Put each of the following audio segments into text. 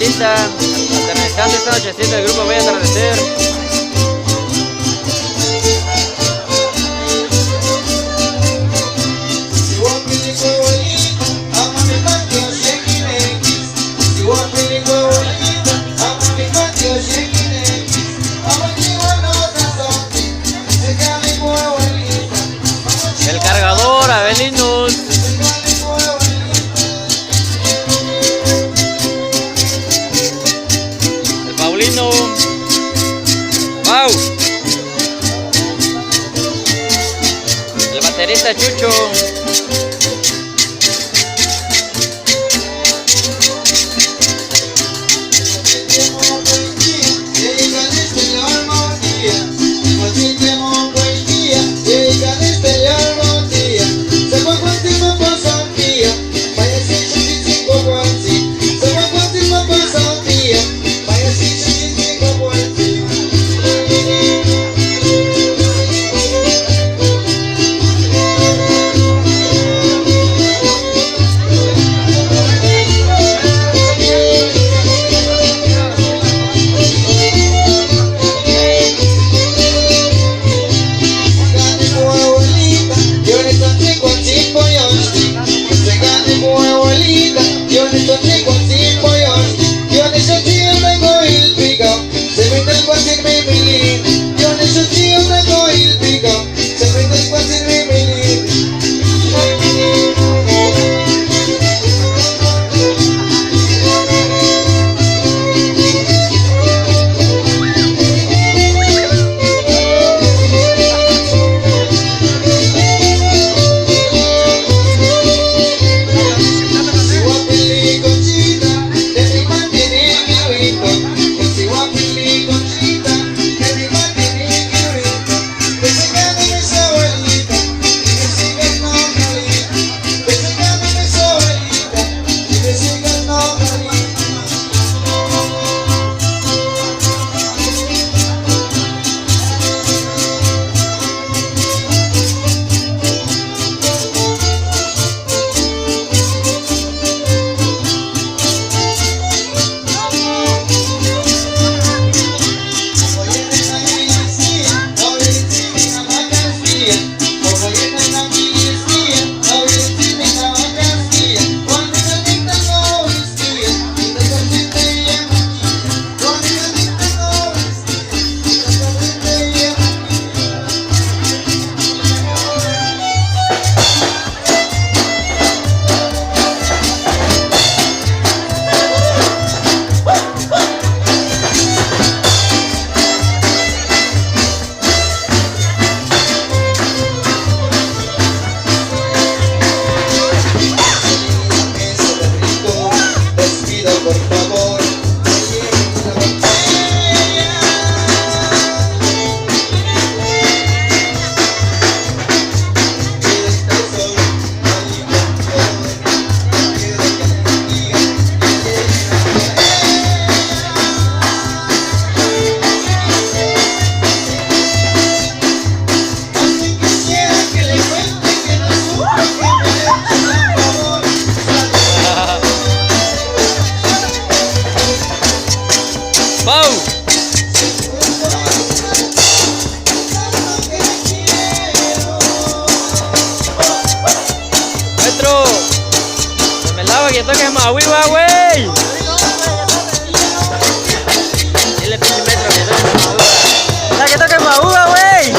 Adelita, atardezando esta nochecita del grupo Bella Atardecer. El cargador, Abelinos. El Paulino. Wow. El baterista Chucho. Maestro, se me lava que toque más viva, güey. Dile pinche metro que toque más uva. La que toque más uva, güey.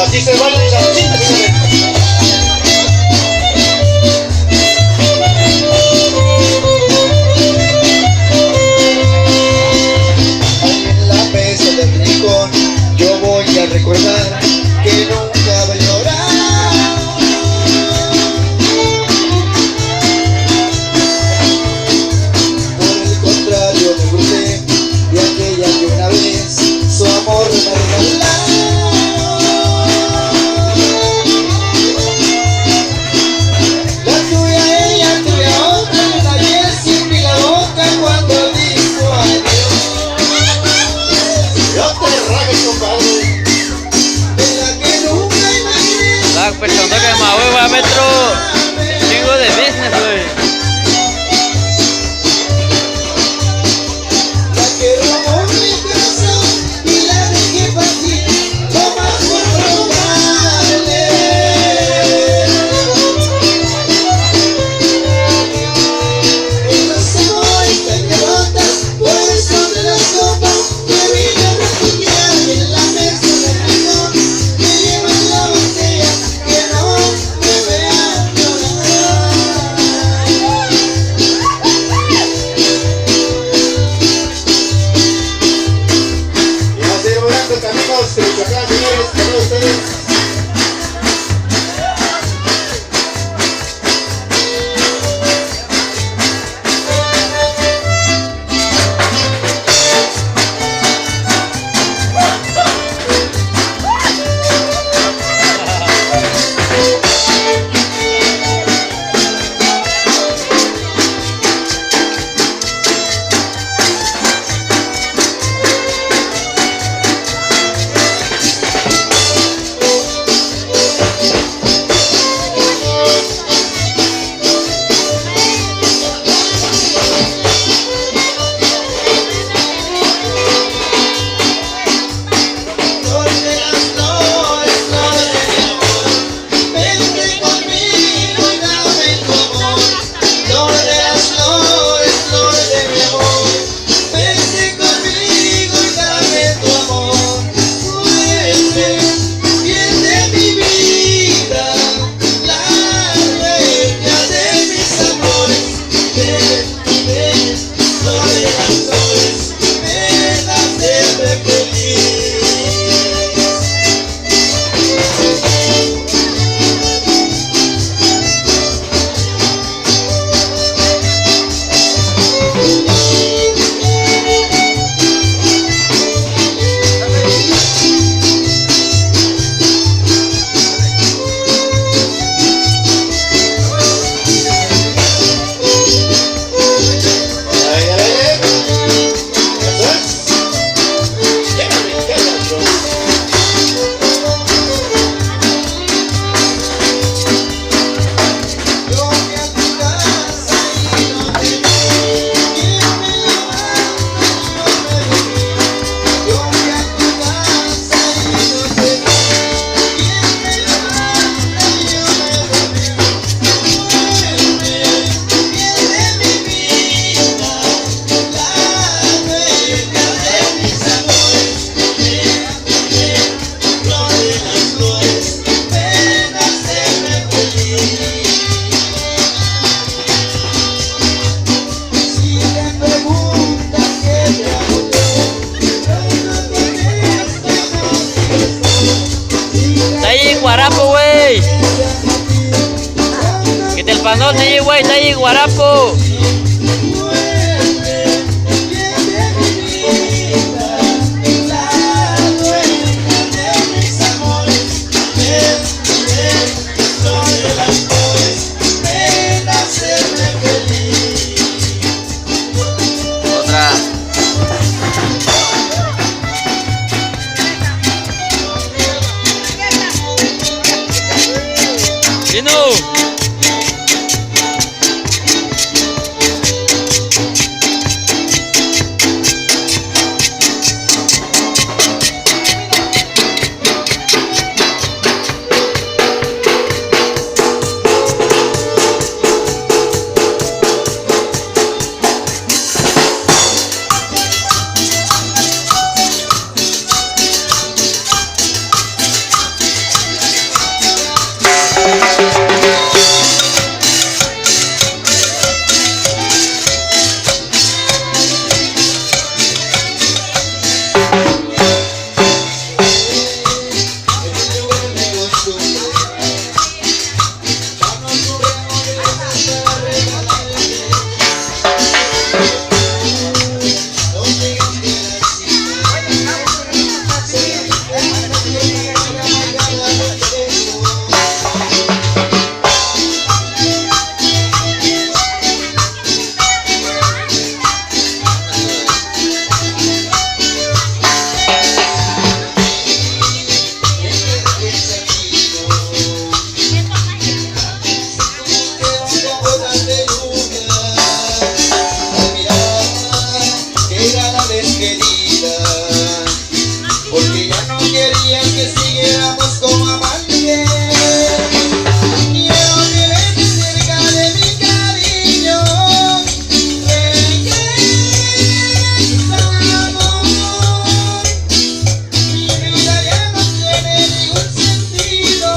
Así se va la chancita. Panol, sí, güey, está ahí, guarapo. Otra. Vino. Porque ya no quería que siguiéramos como amantes. Quiero que estés cerca de mi cariño. Regresamos. Mi vida ya no tiene ningún sentido.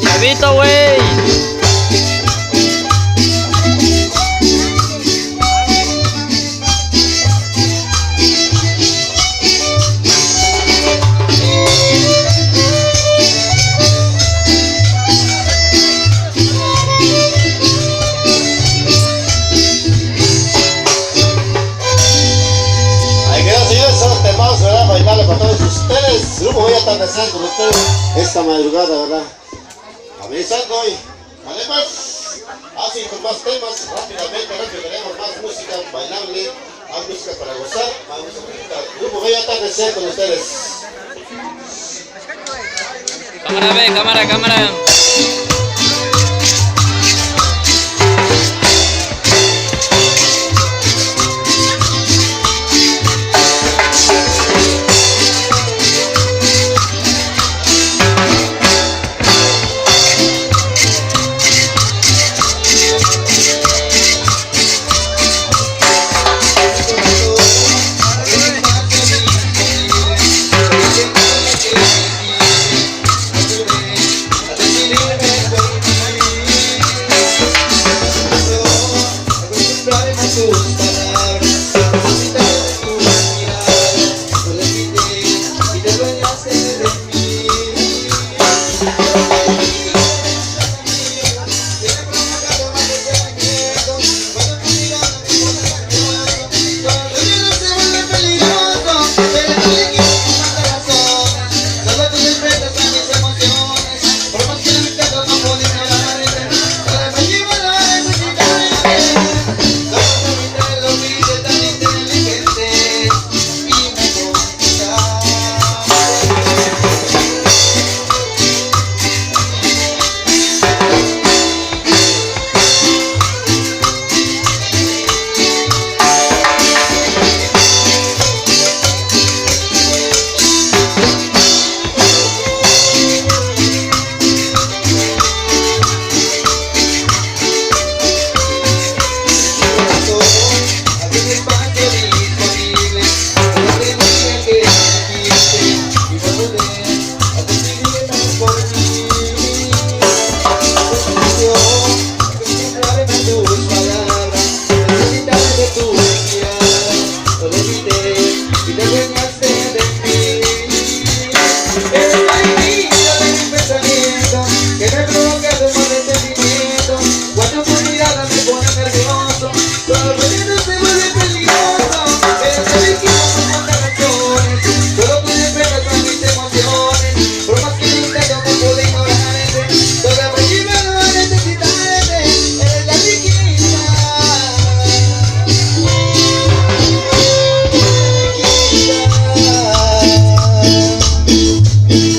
Chavito, güey. Bailarle para todos ustedes. Grupo voy a atardecer con ustedes esta madrugada, ¿verdad? Avisando hoy. ¿Vale, pues? Así con más temas, rápidamente, tenemos más música bailable. música para gozar. Vamos a presentar. Grupo Bello Atardecer con ustedes. Cámara, ve, cámara, cámara.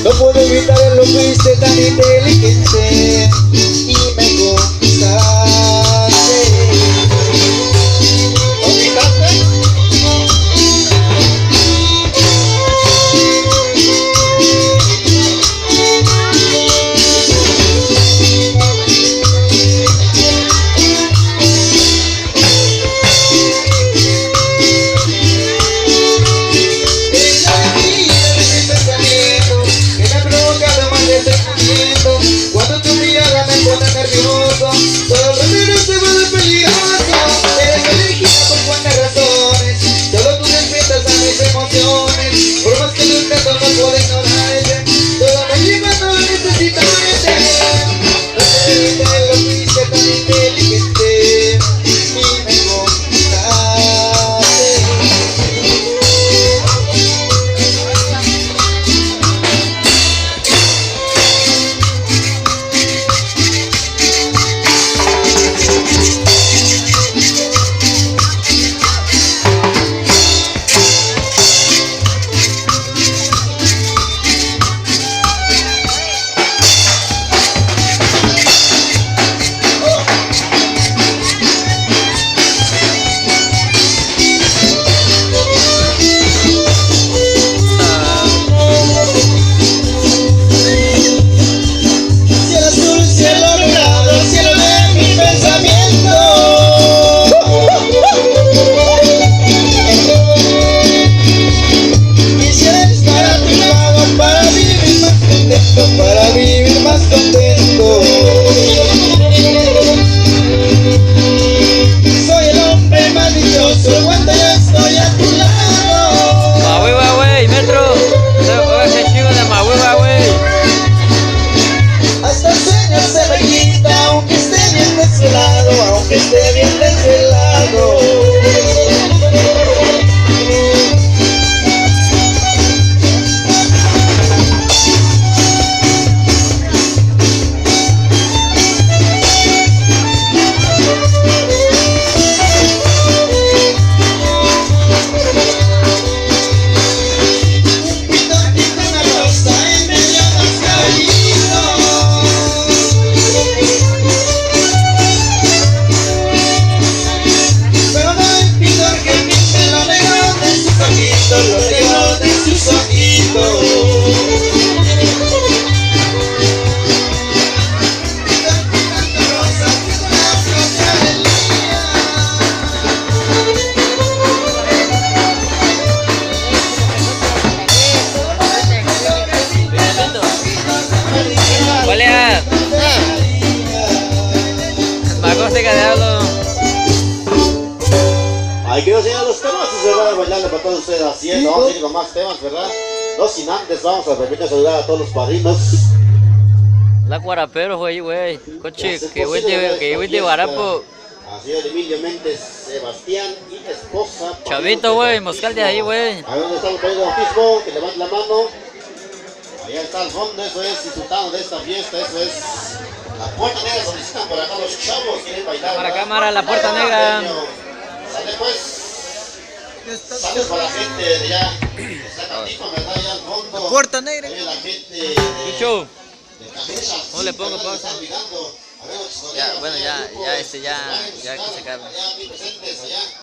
No puedo evitar lo fuiste tan inteligente y me conquistaste. Cuando Ay, quiero enseñar los temas, es verdad, bailarle para todos ustedes haciendo. Vamos a ir con más temas, ¿verdad? No sin antes, vamos a permitir saludar a todos los padrinos. La guarapero, güey. Coche, que voy de guarapo. A señor Emilio Méndez, Sebastián y esposa. Chavito, güey, moscal de ahí, güey. Ahí donde está el padrino de bautismo, que levante la mano. Allá está al fondo, eso es disfrutando de esta fiesta, eso es la puerta negra. Solicitan por acá los chavos, quieren bailar. Cámara, la puerta negra. Sale pues. Sale para la gente de allá. Está Catifa, ¿verdad? Allá al fondo. Puerta negra. La gente de Chucho. Cabeza. ¿Cómo le pongo pausa? Ya, bueno, ya que se acabe. Allá, presentes, allá.